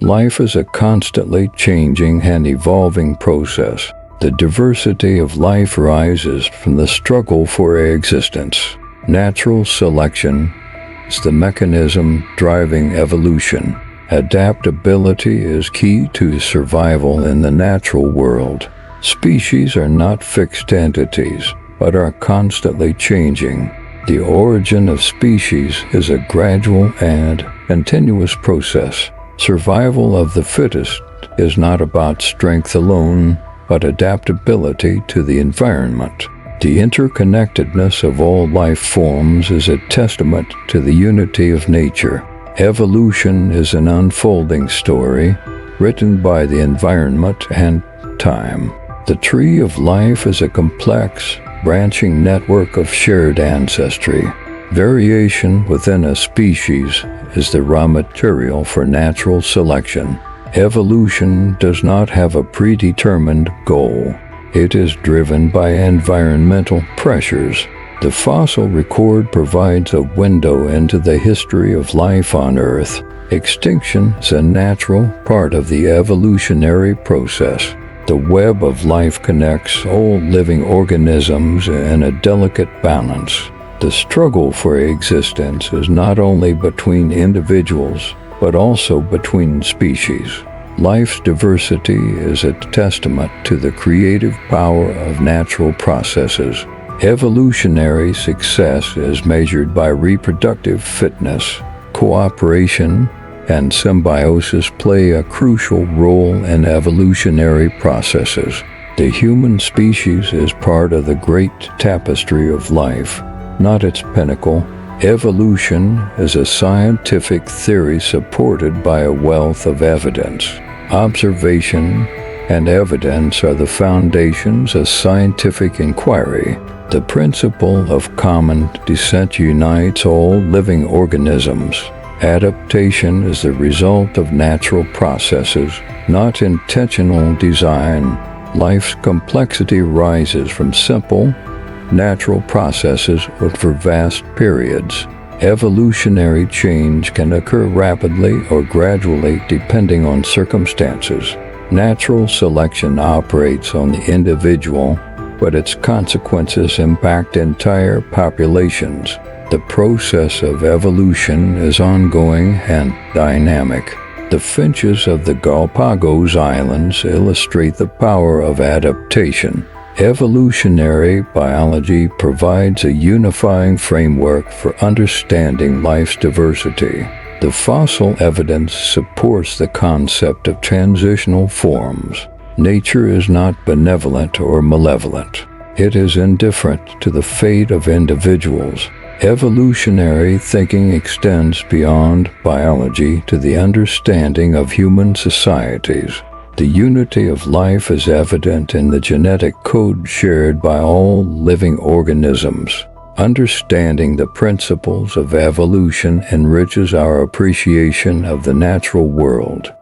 Life is a constantly changing and evolving process. The diversity of life arises from the struggle for existence. Natural selection is the mechanism driving evolution. Adaptability is key to survival in the natural world. Species are not fixed entities, but are constantly changing. The origin of species is a gradual and continuous process. Survival of the fittest is not about strength alone, but adaptability to the environment. The interconnectedness of all life forms is a testament to the unity of nature. Evolution is an unfolding story written by the environment and time. The tree of life is a complex, branching network of shared ancestry. Variation within a species is the raw material for natural selection. Evolution does not have a predetermined goal. It is driven by environmental pressures. The fossil record provides a window into the history of life on Earth. Extinction is a natural part of the evolutionary process. The web of life connects all living organisms in a delicate balance. The struggle for existence is not only between individuals, but also between species. Life's diversity is a testament to the creative power of natural processes. Evolutionary success is measured by reproductive fitness. Cooperation and symbiosis play a crucial role in evolutionary processes. The human species is part of the great tapestry of life, not its pinnacle. Evolution is a scientific theory supported by a wealth of evidence. Observation and evidence are the foundations of scientific inquiry. The principle of common descent unites all living organisms. Adaptation is the result of natural processes, not intentional design. Life's complexity rises from simple, natural processes over vast periods. Evolutionary change can occur rapidly or gradually depending on circumstances. Natural selection operates on the individual, but its consequences impact entire populations. The process of evolution is ongoing and dynamic. The finches of the Galapagos Islands illustrate the power of adaptation. Evolutionary biology provides a unifying framework for understanding life's diversity. The fossil evidence supports the concept of transitional forms. Nature is not benevolent or malevolent. It is indifferent to the fate of individuals. Evolutionary thinking extends beyond biology to the understanding of human societies. The unity of life is evident in the genetic code shared by all living organisms. Understanding the principles of evolution enriches our appreciation of the natural world.